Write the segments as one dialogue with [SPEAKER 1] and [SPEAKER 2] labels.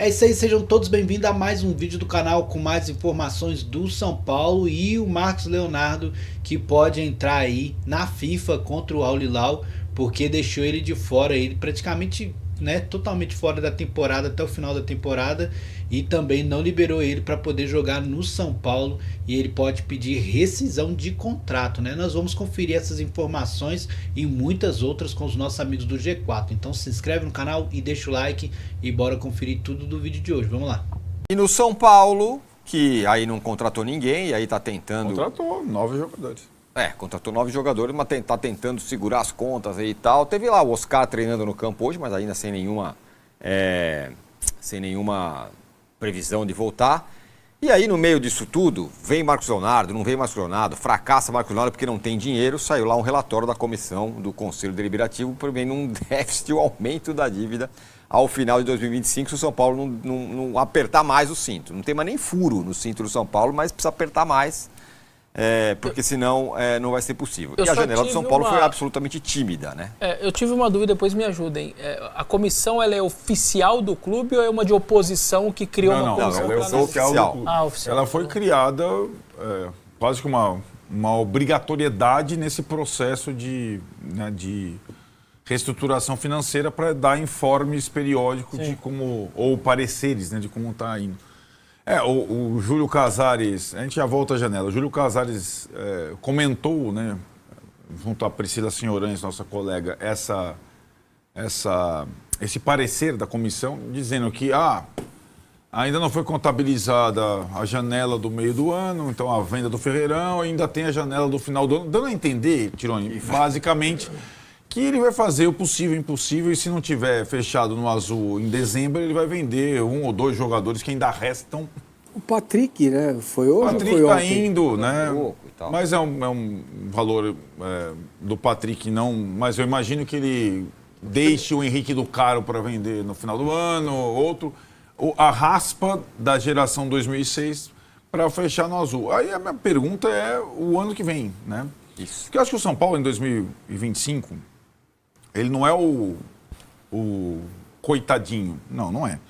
[SPEAKER 1] É isso aí, sejam todos bem-vindos a mais um vídeo do canal com mais informações do São Paulo e o Marcos Leonardo que pode entrar aí na FIFA contra o Al Hilal porque deixou ele de fora, ele praticamente, né, totalmente fora da temporada até o final da temporada e também não liberou ele para poder jogar no São Paulo e ele pode pedir rescisão de contrato, né? Nós vamos conferir essas informações e muitas outras com os nossos amigos do G4. Então se inscreve no canal e deixa o like e bora conferir tudo do vídeo de hoje. Vamos lá.
[SPEAKER 2] E no São Paulo, que aí não contratou ninguém e aí tá tentando...
[SPEAKER 3] Contratou 9 jogadores.
[SPEAKER 2] Contratou 9 jogadores, mas tá tentando segurar as contas aí e tal. Teve lá o Oscar treinando no campo hoje, mas ainda sem nenhuma previsão de voltar. E aí, no meio disso tudo, vem Marcos Leonardo, não vem Marcos Leonardo, fracassa Marcos Leonardo porque não tem dinheiro. Saiu lá um relatório da comissão do Conselho Deliberativo prevendo um déficit, um aumento da dívida ao final de 2025, se o São Paulo não apertar mais o cinto. Não tem mais nem furo no cinto do São Paulo, mas precisa apertar mais. Porque senão não vai ser possível. E a janela do São Paulo foi absolutamente tímida, né?
[SPEAKER 4] Eu tive uma dúvida, depois me ajudem. A comissão ela é oficial do clube ou é uma de oposição que criou uma comissão?
[SPEAKER 3] Não, ela é oficial do clube.
[SPEAKER 4] Oficial.
[SPEAKER 3] Ela foi criada quase que uma obrigatoriedade nesse processo de reestruturação financeira para dar informes periódicos de como, ou pareceres, né, de como está indo. O Júlio Casares, a gente já volta à janela, o Júlio Casares comentou, né, junto à Priscila Senhorães, nossa colega, esse parecer da comissão, dizendo que ainda não foi contabilizada a janela do meio do ano, então a venda do Ferreirão, ainda tem a janela do final do ano, dando a entender, Tironi, basicamente, que ele vai fazer o possível e o impossível e se não tiver fechado no azul em dezembro, ele vai vender 1 ou 2 jogadores que ainda restam.
[SPEAKER 5] O Patrick, né? Foi hoje?
[SPEAKER 3] O Patrick está indo, né? Mas é um valor do Patrick não... Mas eu imagino que ele deixe o Henrique do Caro para vender no final do ano, outro. A raspa da geração 2006 para fechar no azul. Aí a minha pergunta é o ano que vem, né?
[SPEAKER 2] Isso.
[SPEAKER 3] Porque eu acho que o São Paulo em 2025... Ele não é o coitadinho. Não é.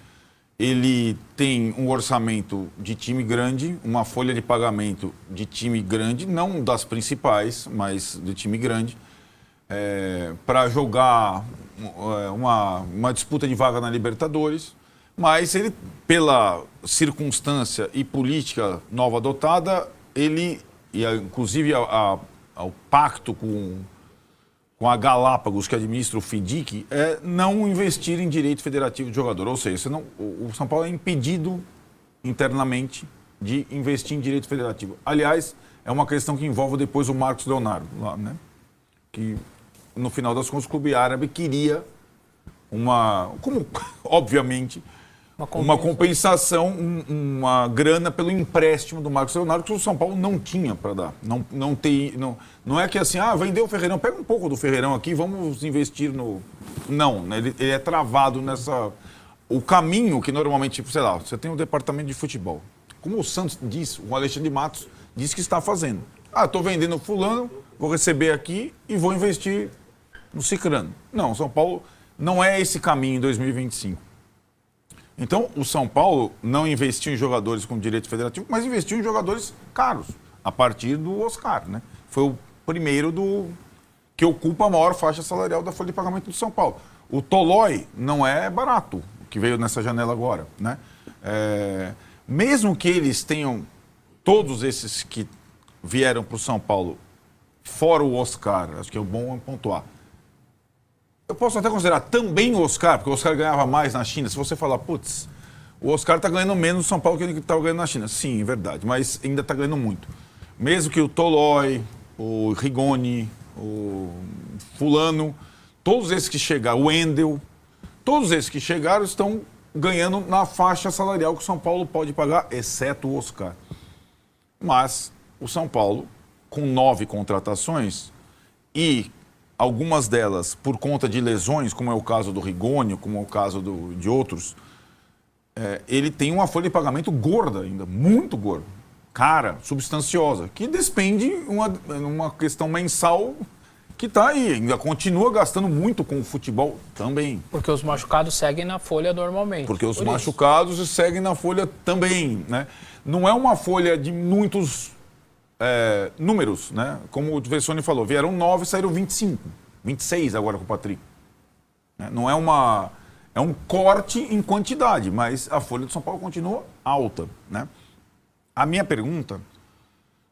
[SPEAKER 3] Ele tem um orçamento de time grande, uma folha de pagamento de time grande, não das principais, mas de time grande, para jogar uma disputa de vaga na Libertadores. Mas ele, pela circunstância e política nova adotada, ele, e inclusive ao pacto com a Galápagos, que administra o FIDIC, não investir em direito federativo de jogador. Ou seja, o São Paulo é impedido internamente de investir em direito federativo. Aliás, é uma questão que envolve depois o Marcos Leonardo, lá, né? Que, no final das contas, o clube árabe queria obviamente, uma compensação, uma grana pelo empréstimo do Marcos Leonardo, que o São Paulo não tinha para dar. Não é que assim, vendeu o Ferreirão, pega um pouco do Ferreirão aqui, vamos investir no... Não, né, ele é travado nessa... O caminho que normalmente, sei lá, você tem um departamento de futebol. Como o Santos diz, o Alexandre de Matos diz que está fazendo. Estou vendendo fulano, vou receber aqui e vou investir no cicrano. Não, o São Paulo não é esse caminho em 2025. Então, o São Paulo não investiu em jogadores com direito federativo, mas investiu em jogadores caros, a partir do Oscar, né? Foi o primeiro que ocupa a maior faixa salarial da folha de pagamento do São Paulo. O Tolói não é barato, que veio nessa janela agora, né? Mesmo que eles tenham, todos esses que vieram para o São Paulo, fora o Oscar, acho que é bom pontuar, eu posso até considerar também o Oscar, porque o Oscar ganhava mais na China. Se você falar, putz, o Oscar está ganhando menos no São Paulo que ele estava ganhando na China. Sim, é verdade, mas ainda está ganhando muito. Mesmo que o Tolói, o Rigoni, o Fulano, todos esses que chegaram, o Wendel, todos esses que chegaram estão ganhando na faixa salarial que o São Paulo pode pagar, exceto o Oscar. Mas o São Paulo, com 9 contratações e algumas delas por conta de lesões, como é o caso do Rigoni, como é o caso de outros, ele tem uma folha de pagamento gorda ainda, muito gorda, cara, substanciosa, que despende uma questão mensal que está aí, ainda continua gastando muito com o futebol também.
[SPEAKER 4] Porque os machucados seguem na folha normalmente.
[SPEAKER 3] Porque os
[SPEAKER 4] Por isso.
[SPEAKER 3] machucados seguem na folha também, né? Não é uma folha de muitos números, né? Como o Vessone falou, vieram 9, saíram 25, 26 agora com o Patrick. Não é é um corte em quantidade, mas a folha do São Paulo continua alta, né? A minha pergunta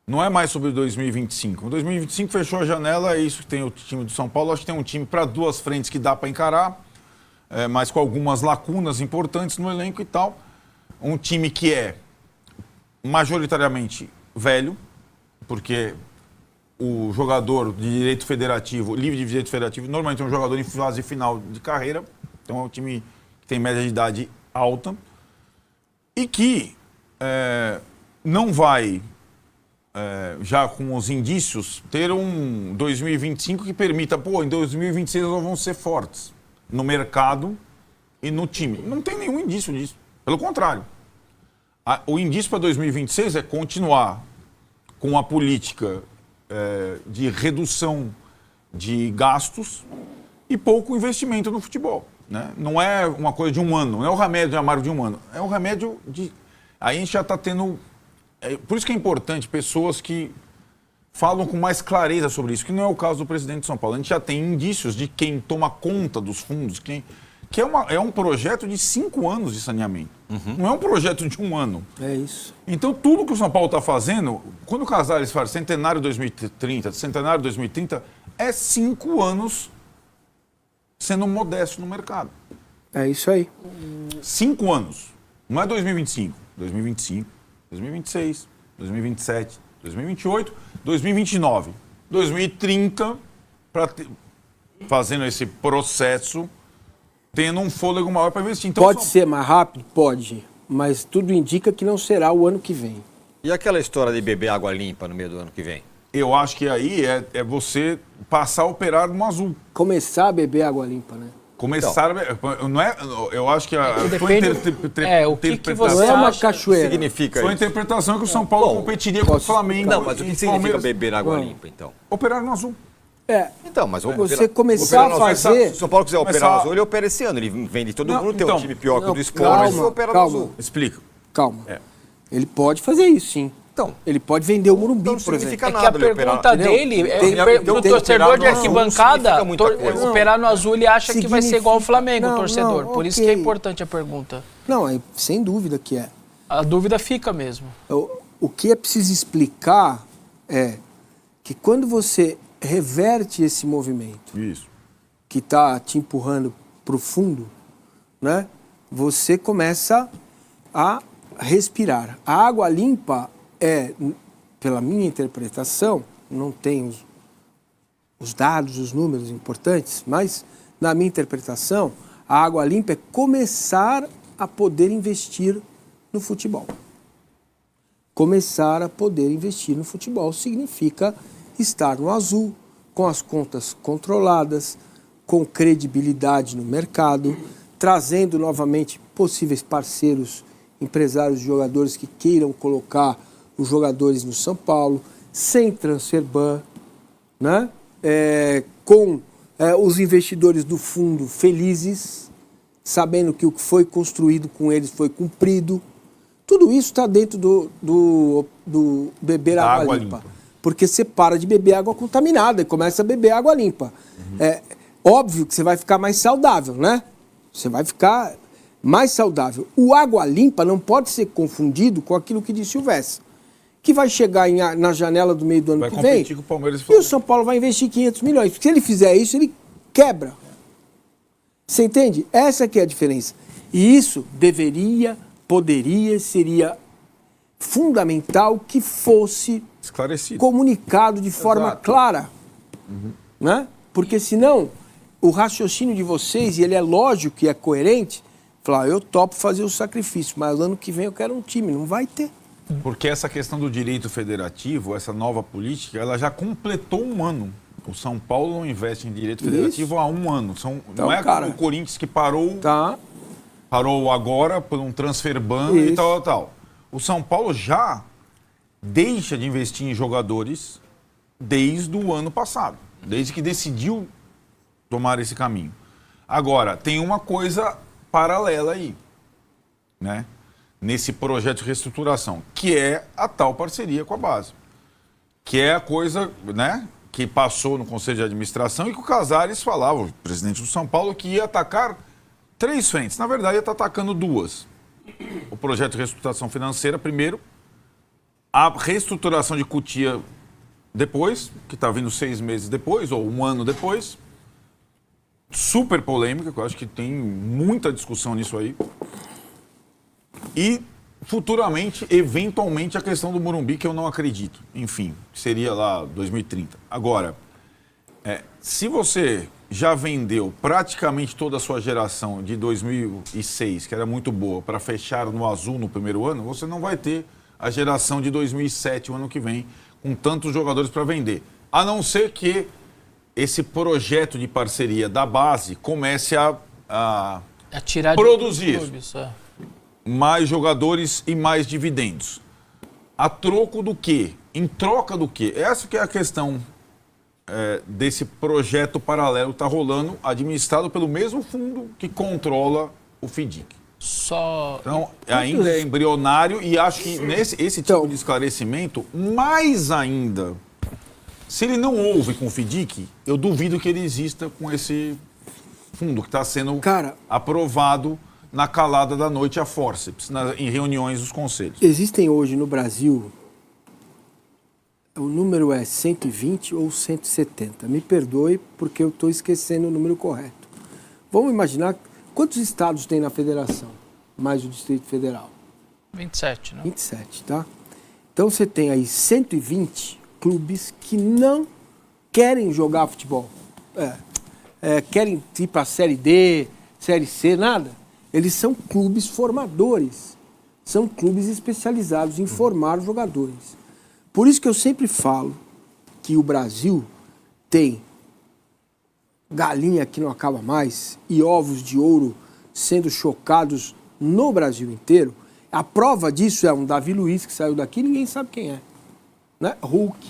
[SPEAKER 3] não é mais sobre 2025. O 2025 fechou a janela, é isso que tem o time do São Paulo. Acho que tem um time para duas frentes que dá para encarar, mas com algumas lacunas importantes no elenco e tal. Um time que é majoritariamente velho, porque o jogador de direito federativo, livre de direito federativo, normalmente é um jogador em fase final de carreira. Então é um time que tem média de idade alta e que não vai... já com os indícios, ter um 2025 que permita, em 2026 nós vamos ser fortes no mercado e no time. Não tem nenhum indício disso. Pelo contrário. O indício para 2026 é continuar com a política de redução de gastos e pouco investimento no futebol. Né? Não é uma coisa de um ano, não é o remédio amargo de um ano. É o remédio de... Aí a gente já está tendo... Por isso que é importante pessoas que falam com mais clareza sobre isso, que não é o caso do presidente de São Paulo. A gente já tem indícios de quem toma conta dos fundos, que é um projeto de 5 anos de saneamento. Não é um projeto de um ano.
[SPEAKER 5] É isso.
[SPEAKER 3] Então, tudo que o São Paulo está fazendo, quando o Casares fala centenário 2030, centenário 2030, é 5 anos sendo modesto no mercado.
[SPEAKER 5] É isso aí.
[SPEAKER 3] 5 anos. Não é 2025. 2025. 2026, 2027, 2028, 2029, 2030, fazendo esse processo, tendo um fôlego maior para investir. Então,
[SPEAKER 5] Pode ser mais rápido? Pode. Mas tudo indica que não será o ano que vem.
[SPEAKER 2] E aquela história de beber água limpa no meio do ano que vem?
[SPEAKER 3] Eu acho que aí é você passar a operar no azul.
[SPEAKER 5] Começar a beber água limpa, né?
[SPEAKER 3] Começar não é, eu acho que a
[SPEAKER 4] Depende, o que você
[SPEAKER 5] Não é uma
[SPEAKER 4] acha?
[SPEAKER 5] cachoeira.
[SPEAKER 2] Significa
[SPEAKER 3] sua
[SPEAKER 2] isso?
[SPEAKER 3] interpretação é que o São Paulo competiria com o Flamengo.
[SPEAKER 2] Não, mas o que
[SPEAKER 3] e
[SPEAKER 2] significa
[SPEAKER 3] Palmeiras.
[SPEAKER 2] beber água
[SPEAKER 5] Não.
[SPEAKER 2] limpa, então?
[SPEAKER 3] Operar no azul.
[SPEAKER 2] Então, mas
[SPEAKER 5] Você começar a fazer...
[SPEAKER 2] Se o São Paulo quiser operar
[SPEAKER 3] Começar-
[SPEAKER 2] no azul, ele opera esse ano. Ele vende todo
[SPEAKER 3] Não,
[SPEAKER 2] mundo, tem um
[SPEAKER 3] então-
[SPEAKER 2] time pior que o
[SPEAKER 5] Não,
[SPEAKER 2] do Sport, mas ele opera no
[SPEAKER 5] calma.
[SPEAKER 2] azul.
[SPEAKER 3] Explica.
[SPEAKER 5] Calma.
[SPEAKER 3] É.
[SPEAKER 5] Ele pode fazer isso, sim.
[SPEAKER 2] Então,
[SPEAKER 5] Ele pode vender o Morumbi,
[SPEAKER 2] Então não
[SPEAKER 5] por exemplo.
[SPEAKER 2] significa
[SPEAKER 4] É que a
[SPEAKER 2] nada ele operar,
[SPEAKER 4] pergunta
[SPEAKER 2] entendeu?
[SPEAKER 4] dele é
[SPEAKER 2] Tem-
[SPEAKER 4] pro
[SPEAKER 2] tem que
[SPEAKER 4] torcedor
[SPEAKER 2] operar
[SPEAKER 4] de
[SPEAKER 2] no azul,
[SPEAKER 4] arquibancada,
[SPEAKER 2] significa muita coisa.
[SPEAKER 4] operar no azul ele acha que vai ser igual ao Flamengo, o
[SPEAKER 5] Não,
[SPEAKER 4] torcedor.
[SPEAKER 5] não,
[SPEAKER 4] Por isso que é
[SPEAKER 5] ok.
[SPEAKER 4] importante a pergunta.
[SPEAKER 5] Não, sem dúvida que é.
[SPEAKER 4] A dúvida fica mesmo.
[SPEAKER 5] O que é preciso explicar é que quando você reverte esse movimento
[SPEAKER 3] Isso.
[SPEAKER 5] que está te empurrando para o fundo, né, você começa a respirar. A água limpa pela minha interpretação, não tenho os dados, os números importantes, mas na minha interpretação, a água limpa é começar a poder investir no futebol. Começar a poder investir no futebol significa estar no azul, com as contas controladas, com credibilidade no mercado, trazendo novamente possíveis parceiros, empresários, jogadores que queiram colocar os jogadores no São Paulo, sem transfer ban, né? Com os investidores do fundo felizes, sabendo que o que foi construído com eles foi cumprido. Tudo isso está dentro do beber água limpa. Porque você para de beber água contaminada e começa a beber água limpa. É óbvio que você vai ficar mais saudável, né? Você vai ficar mais saudável. O água limpa não pode ser confundido com aquilo que disse o Vessa, que vai chegar na janela do meio do ano
[SPEAKER 3] Vai
[SPEAKER 5] que vem
[SPEAKER 3] competir com o Palmeiras e
[SPEAKER 5] e o
[SPEAKER 3] Flamengo.
[SPEAKER 5] São Paulo vai investir 500 milhões. Porque se ele fizer isso, ele quebra. Você entende? Essa que é a diferença. E isso seria fundamental que fosse
[SPEAKER 3] Esclarecido.
[SPEAKER 5] comunicado de forma
[SPEAKER 3] Exato.
[SPEAKER 5] clara. Né? Porque senão, o raciocínio de vocês, e ele é lógico que é coerente, falar, eu topo fazer o sacrifício, mas ano que vem eu quero um time. Não vai ter.
[SPEAKER 3] Porque essa questão do direito federativo, essa nova política, ela já completou um ano. O São Paulo não investe em direito federativo há um ano.
[SPEAKER 5] Então,
[SPEAKER 3] não é
[SPEAKER 5] cara,
[SPEAKER 3] o Corinthians que parou
[SPEAKER 5] Tá.
[SPEAKER 3] agora por um transfer ban e tal. O São Paulo já deixa de investir em jogadores desde o ano passado. desde que decidiu tomar esse caminho. Agora, tem uma coisa paralela aí, né? Nesse projeto de reestruturação, que é a tal parceria com a base. Que é a coisa, né, que passou no Conselho de Administração e que o Casares falava, o presidente do São Paulo, que ia atacar 3 frentes. Na verdade, ia estar atacando 2. O projeto de reestruturação financeira, primeiro, a reestruturação de Cotia depois, que está vindo 6 meses depois, ou 1 ano depois. Super polêmica, que eu acho que tem muita discussão nisso aí. E, futuramente, eventualmente, a questão do Morumbi, que eu não acredito. Enfim, seria lá 2030. Agora, se você já vendeu praticamente toda a sua geração de 2006, que era muito boa, para fechar no azul no primeiro ano, você não vai ter a geração de 2007, o ano que vem, com tantos jogadores para vender. A não ser que esse projeto de parceria da base comece a
[SPEAKER 4] tirar
[SPEAKER 3] produzir
[SPEAKER 4] clubes,
[SPEAKER 3] mais jogadores e mais dividendos. A troco do quê? Em troca do quê? Essa que é a questão desse projeto paralelo que está rolando, administrado pelo mesmo fundo que controla o FIDIC. Então, ainda é embrionário e acho que esse tipo de esclarecimento, mais ainda, se ele não ouve com o FIDIC, eu duvido que ele exista com esse fundo que está sendo aprovado na calada da noite a fórceps, em reuniões dos conselhos.
[SPEAKER 5] Existem hoje no Brasil, o número é 120 ou 170. Me perdoe porque eu estou esquecendo o número correto. Vamos imaginar quantos estados tem na federação, mais o Distrito Federal?
[SPEAKER 4] 27, né?
[SPEAKER 5] 27, tá? Então você tem aí 120 clubes que não querem jogar futebol. Querem ir para a Série D, Série C, nada. Eles são clubes formadores. São clubes especializados em formar jogadores. Por isso que eu sempre falo que o Brasil tem galinha que não acaba mais e ovos de ouro sendo chocados no Brasil inteiro. A prova disso é um Davi Luiz que saiu daqui, ninguém sabe quem é. Né? Hulk.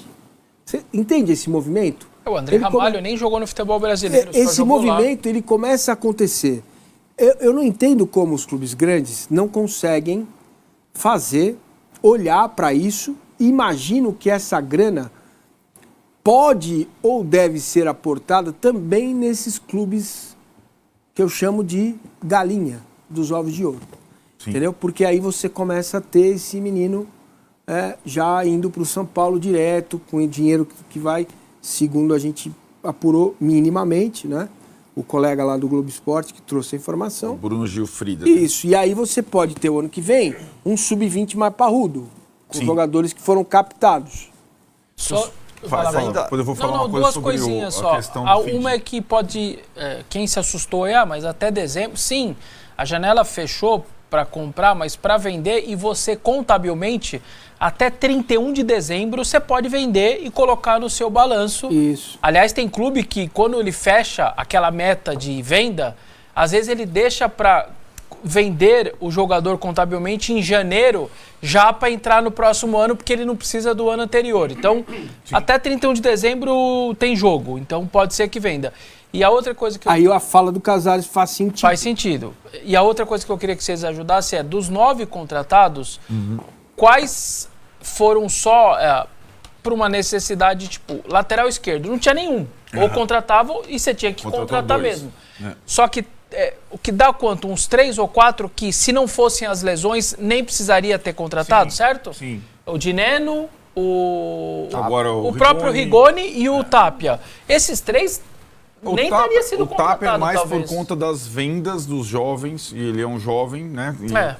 [SPEAKER 5] Você entende esse movimento?
[SPEAKER 4] O André Ramalho nem jogou no futebol brasileiro.
[SPEAKER 5] Esse movimento ele começa a acontecer. Eu não entendo como os clubes grandes não conseguem olhar para isso e imagino que essa grana pode ou deve ser aportada também nesses clubes que eu chamo de galinha dos ovos de ouro. Sim. Entendeu? Porque aí você começa a ter esse menino já indo para o São Paulo direto, com o dinheiro que vai, segundo a gente apurou minimamente, né? O colega lá do Globo Esporte que trouxe a informação.
[SPEAKER 3] O Bruno Gilfrida.
[SPEAKER 5] Isso, e aí você pode ter o ano que vem um sub-20 mais parrudo, com jogadores que foram captados.
[SPEAKER 3] Depois eu vou falar uma coisa
[SPEAKER 4] duas
[SPEAKER 3] sobre
[SPEAKER 4] coisinhas
[SPEAKER 3] a
[SPEAKER 4] só.
[SPEAKER 3] questão do FIDIC.
[SPEAKER 4] Uma é que pode... quem se assustou mas até dezembro... Sim, a janela fechou para comprar, mas para vender, e você contabilmente, até 31 de dezembro, você pode vender e colocar no seu balanço.
[SPEAKER 5] Isso.
[SPEAKER 4] Aliás, tem clube que, quando ele fecha aquela meta de venda, às vezes ele deixa para vender o jogador contabilmente em janeiro, já para entrar no próximo ano, porque ele não precisa do ano anterior. Então, até 31 de dezembro tem jogo, então pode ser que venda. E a outra coisa que
[SPEAKER 5] aí a fala do Casares faz sentido.
[SPEAKER 4] Faz sentido. E a outra coisa que eu queria que vocês ajudassem é, dos 9 contratados, quais foram só por uma necessidade, tipo, lateral esquerdo? Não tinha nenhum. Ou contratavam e você tinha que contratar mesmo. Só que o que dá quanto? Uns 3 ou 4 que, se não fossem as lesões, nem precisaria ter contratado, certo?
[SPEAKER 3] Sim.
[SPEAKER 4] O Dineno, o
[SPEAKER 3] Rigoni,
[SPEAKER 4] próprio Rigoni e o Tapia. Esses 3... nem teria sido contratado,
[SPEAKER 3] o TAP é mais
[SPEAKER 4] talvez.
[SPEAKER 3] por conta das vendas dos jovens, e ele é um jovem, né?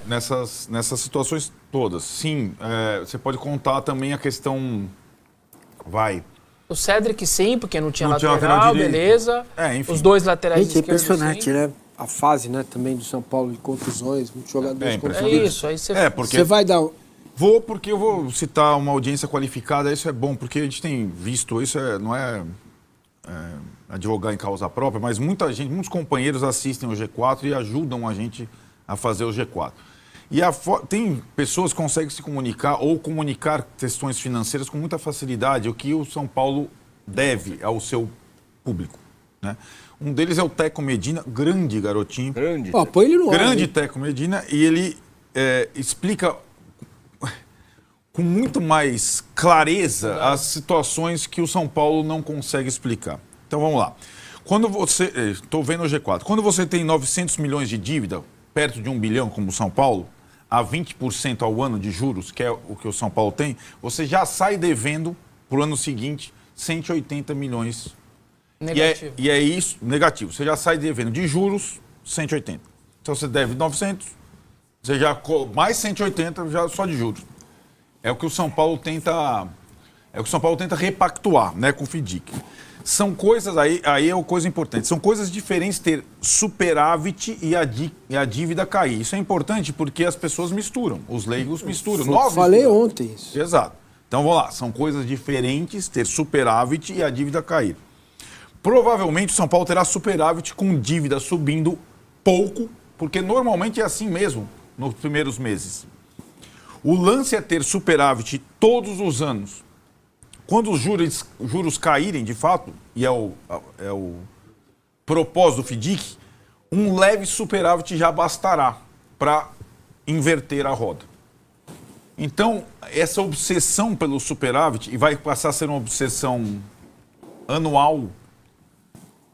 [SPEAKER 3] Nessas situações todas. Sim, você pode contar também a questão...
[SPEAKER 4] O Cedric sim, porque não tinha lateral, beleza.
[SPEAKER 3] Enfim.
[SPEAKER 4] Os 2 laterais
[SPEAKER 5] esquerdos. É impressionante,
[SPEAKER 4] sim.
[SPEAKER 5] né? A fase, né, também do São Paulo de contusões, muitos jogadores contusões.
[SPEAKER 4] Isso, aí
[SPEAKER 3] você
[SPEAKER 5] vai dar...
[SPEAKER 3] Porque eu vou citar uma audiência qualificada, isso é bom, porque a gente tem visto, isso não é advogar em causa própria, mas muitos companheiros assistem o G4 e ajudam a gente a fazer o G4. E tem pessoas que conseguem se comunicar ou comunicar questões financeiras com muita facilidade, o que o São Paulo deve ao seu público, né? Um deles é o Teco Medina, grande garotinho.
[SPEAKER 2] Grande.
[SPEAKER 5] Ó, põe ele no ar,
[SPEAKER 3] Grande
[SPEAKER 5] hein?
[SPEAKER 3] Teco Medina, e ele explica com muito mais clareza as situações que o São Paulo não consegue explicar. Então vamos lá. Quando você. Estou vendo o G4. Quando você tem 900 milhões de dívida, perto de 1 bilhão, como o São Paulo, a 20% ao ano de juros, que é o que o São Paulo tem, você já sai devendo para o ano seguinte 180 milhões.
[SPEAKER 4] Negativo.
[SPEAKER 3] E é isso, negativo. Você já sai devendo de juros 180. Então você deve 900, você já mais 180 já só de juros. É o que o São Paulo tenta, repactuar, né, com o FIDIC. São coisas aí é uma coisa importante. São coisas diferentes ter superávit e a dívida cair. Isso é importante porque as pessoas misturam, os leigos misturam.
[SPEAKER 5] Eu falei ontem isso.
[SPEAKER 3] Exato. Então vamos lá, são coisas diferentes ter superávit e a dívida cair. Provavelmente o São Paulo terá superávit com dívida subindo pouco, porque normalmente é assim mesmo nos primeiros meses. O lance é ter superávit todos os anos. Quando os juros caírem, de fato, e é o propósito do FIDIC, um leve superávit já bastará para inverter a roda. Então, essa obsessão pelo superávit, e vai passar a ser uma obsessão anual,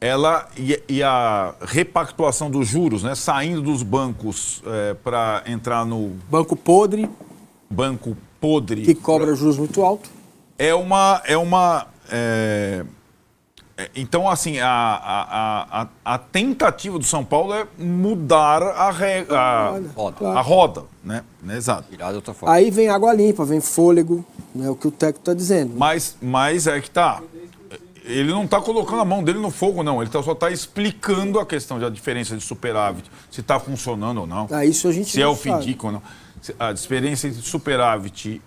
[SPEAKER 3] ela e a repactuação dos juros, né, saindo dos bancos para entrar no
[SPEAKER 5] Banco podre,
[SPEAKER 3] banco podre,
[SPEAKER 5] que cobra juros muito alto.
[SPEAKER 3] Então, assim, a tentativa do São Paulo é mudar a roda, né? Exato.
[SPEAKER 2] Virar de outra forma.
[SPEAKER 5] Aí vem água limpa, vem fôlego, né, o que o técnico está dizendo.
[SPEAKER 3] Mas é que tá. Ele não está colocando a mão dele no fogo, não. Ele só está explicando a questão da diferença de superávit, se está funcionando ou não.
[SPEAKER 5] Isso a gente
[SPEAKER 3] se é
[SPEAKER 5] não
[SPEAKER 3] o FIDIC ou não. A diferença entre superávit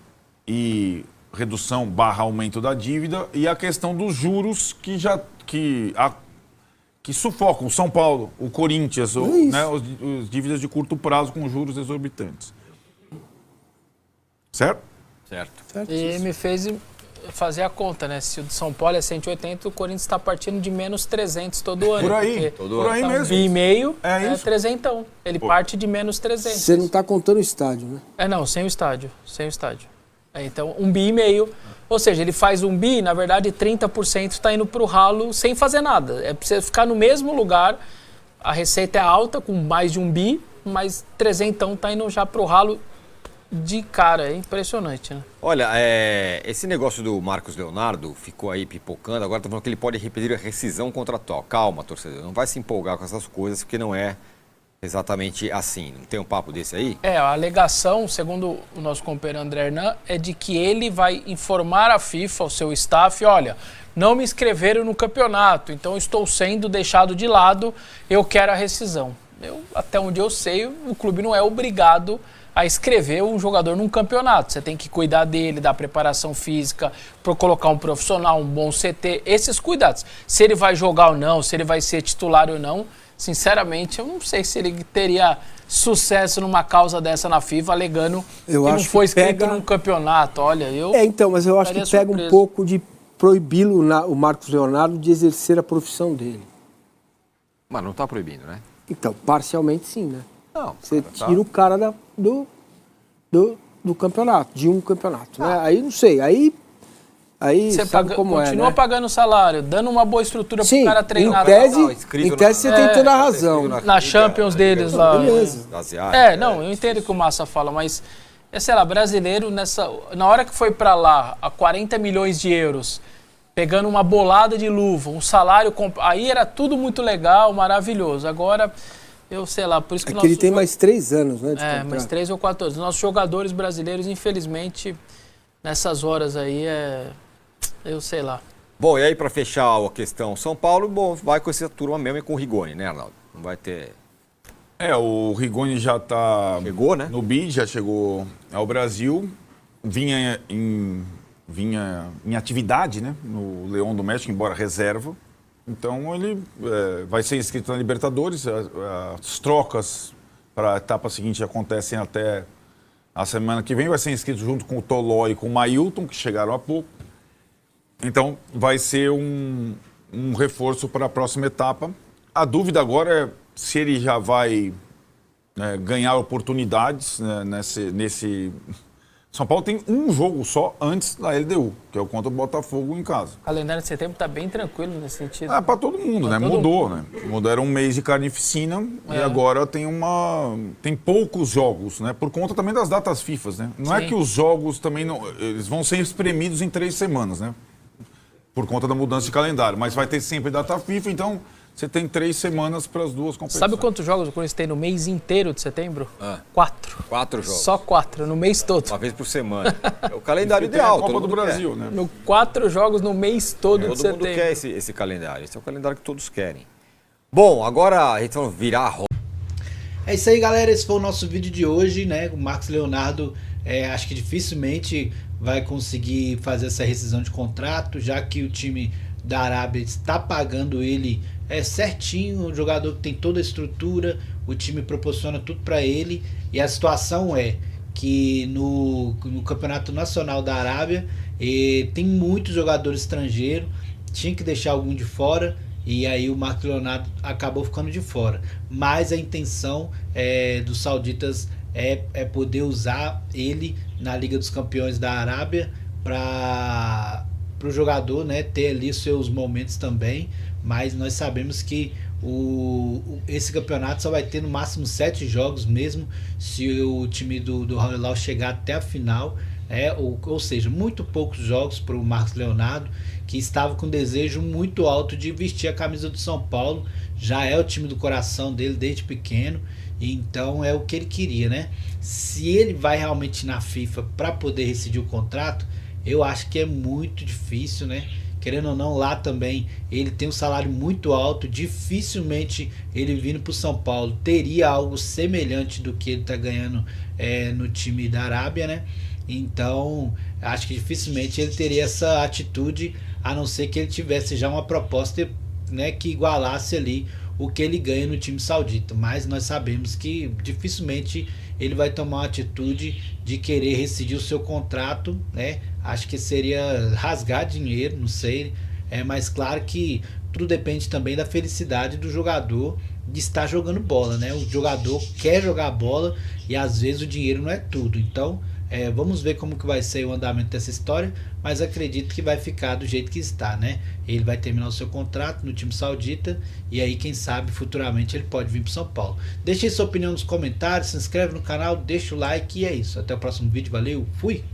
[SPEAKER 3] e redução / aumento da dívida e a questão dos juros que sufocam o São Paulo, o Corinthians, né, os dívidas de curto prazo com juros exorbitantes. Certo?
[SPEAKER 2] Certo.
[SPEAKER 4] E me fez fazer a conta, né? Se o de São Paulo é 180, o Corinthians está partindo de menos 300 todo ano.
[SPEAKER 3] Por aí, por aí mesmo.
[SPEAKER 4] E meio
[SPEAKER 3] É isso.
[SPEAKER 4] 300. Ele parte de menos 300.
[SPEAKER 5] Você não está contando o estádio, né?
[SPEAKER 4] Não, sem o estádio. Então, 1,5 bi. Ou seja, ele faz 1 bi, na verdade 30% está indo para o ralo sem fazer nada. É para você ficar no mesmo lugar, a receita é alta, com mais de 1 bi, mas 300 está indo já para o ralo de cara. É impressionante, né?
[SPEAKER 2] Olha, esse negócio do Marcos Leonardo ficou aí pipocando, agora está falando que ele pode repetir a rescisão contratual. Calma, torcedor, não vai se empolgar com essas coisas, porque não é exatamente assim. Não tem um papo desse aí?
[SPEAKER 4] A alegação, segundo o nosso companheiro André Hernan, é de que ele vai informar a FIFA, o seu staff, olha, não me inscreveram no campeonato, então estou sendo deixado de lado, eu quero a rescisão. Até onde eu sei, o clube não é obrigado a inscrever um jogador num campeonato. Você tem que cuidar dele, da preparação física, para colocar um profissional, um bom CT, esses cuidados. Se ele vai jogar ou não, se ele vai ser titular ou não, sinceramente, eu não sei se ele teria sucesso numa causa dessa na FIFA, alegando que não foi inscrito num campeonato. Olha,
[SPEAKER 5] então, mas eu acho que pega um pouco de proibi-lo, o Marcos Leonardo, de exercer a profissão dele.
[SPEAKER 2] Mas não está proibindo, né?
[SPEAKER 5] Então, parcialmente sim, né?
[SPEAKER 2] Não.
[SPEAKER 5] Você tira o cara do campeonato, de um campeonato, né? Aí, não sei, aí
[SPEAKER 4] você
[SPEAKER 5] sabe como
[SPEAKER 4] continua
[SPEAKER 5] né?
[SPEAKER 4] pagando salário, dando uma boa estrutura pro cara treinar.
[SPEAKER 5] Em tese você tem toda a razão.
[SPEAKER 4] Na Champions deles lá.
[SPEAKER 5] Beleza.
[SPEAKER 4] Eu entendo o que o Massa fala, mas, sei lá, brasileiro, na hora que foi pra lá, a 40 milhões de euros, pegando uma bolada de luva, um salário, aí era tudo muito legal, maravilhoso. Agora, eu sei lá, por isso que
[SPEAKER 5] ele tem mais 3 anos, né?
[SPEAKER 4] Mais 3 ou 4 anos. Nossos jogadores brasileiros, infelizmente, nessas horas aí, eu sei lá.
[SPEAKER 2] Bom, e aí para fechar a questão São Paulo, vai com essa turma mesmo e com o Rigoni, né, Arnaldo? Não vai ter...
[SPEAKER 3] O Rigoni já está...
[SPEAKER 2] Chegou, né?
[SPEAKER 3] No BID, já chegou ao Brasil, vinha em atividade, né, no Leão do México, embora reserva. Então ele vai ser inscrito na Libertadores, as trocas para a etapa seguinte acontecem até a semana que vem, vai ser inscrito junto com o Toló e com o Mailton, que chegaram há pouco. Então, vai ser um reforço para a próxima etapa. A dúvida agora é se ele já vai ganhar oportunidades, né, nesse... São Paulo tem um jogo só antes da LDU, que é o contra o Botafogo em casa.
[SPEAKER 4] O calendário de setembro está bem tranquilo nesse sentido.
[SPEAKER 3] Para todo mundo, né? Mudou, né? Mudou, era um mês de carnificina e agora tem poucos jogos, né? Por conta também das datas FIFA, né? Não é que os jogos também eles vão ser espremidos em 3 semanas, né? Por conta da mudança de calendário, mas vai ter sempre data FIFA, então você tem 3 semanas para as duas competições.
[SPEAKER 4] Sabe quantos jogos o Corinthians tem no mês inteiro de setembro? 4.
[SPEAKER 2] 4 jogos.
[SPEAKER 4] Só 4, no mês todo.
[SPEAKER 2] Uma vez por semana. É o calendário ideal.
[SPEAKER 3] A Copa do Brasil, né?
[SPEAKER 4] 4 jogos no mês todo de setembro.
[SPEAKER 2] Todo mundo quer esse calendário. Esse é o calendário que todos querem. Bom, agora a gente vai virar a roda.
[SPEAKER 1] É isso aí, galera. Esse foi o nosso vídeo de hoje, né? O Marcos Leonardo, acho que dificilmente vai conseguir fazer essa rescisão de contrato, já que o time da Arábia está pagando ele certinho, o jogador que tem toda a estrutura, o time proporciona tudo para ele, e a situação é que no Campeonato Nacional da Arábia tem muitos jogadores estrangeiros, tinha que deixar algum de fora, e aí o Marcos Leonardo acabou ficando de fora. Mas a intenção dos sauditas é poder usar ele na Liga dos Campeões da Arábia para o jogador, né, ter ali seus momentos também, mas nós sabemos que esse campeonato só vai ter no máximo 7 jogos mesmo, se o time do Al Hilal chegar até a final, ou seja, muito poucos jogos para o Marcos Leonardo, que estava com desejo muito alto de vestir a camisa do São Paulo, já é o time do coração dele desde pequeno, então é o que ele queria, né? Se ele vai realmente na FIFA para poder rescindir o contrato, eu acho que é muito difícil, né? Querendo ou não, lá também ele tem um salário muito alto, dificilmente ele vindo para o São Paulo teria algo semelhante do que ele está ganhando no time da Arábia, né? Então, acho que dificilmente ele teria essa atitude, a não ser que ele tivesse já uma proposta, né, que igualasse ali o que ele ganha no time saudita. Mas nós sabemos que dificilmente ele vai tomar uma atitude de querer rescindir o seu contrato, né? Acho que seria rasgar dinheiro, não sei. Mas claro que tudo depende também da felicidade do jogador de estar jogando bola, né? O jogador quer jogar bola e às vezes o dinheiro não é tudo. Então, vamos ver como que vai ser o andamento dessa história, mas acredito que vai ficar do jeito que está, né? Ele vai terminar o seu contrato no time saudita e aí, quem sabe, futuramente ele pode vir para São Paulo. Deixe sua opinião nos comentários, se inscreve no canal, deixa o like e é isso. Até o próximo vídeo, valeu, fui!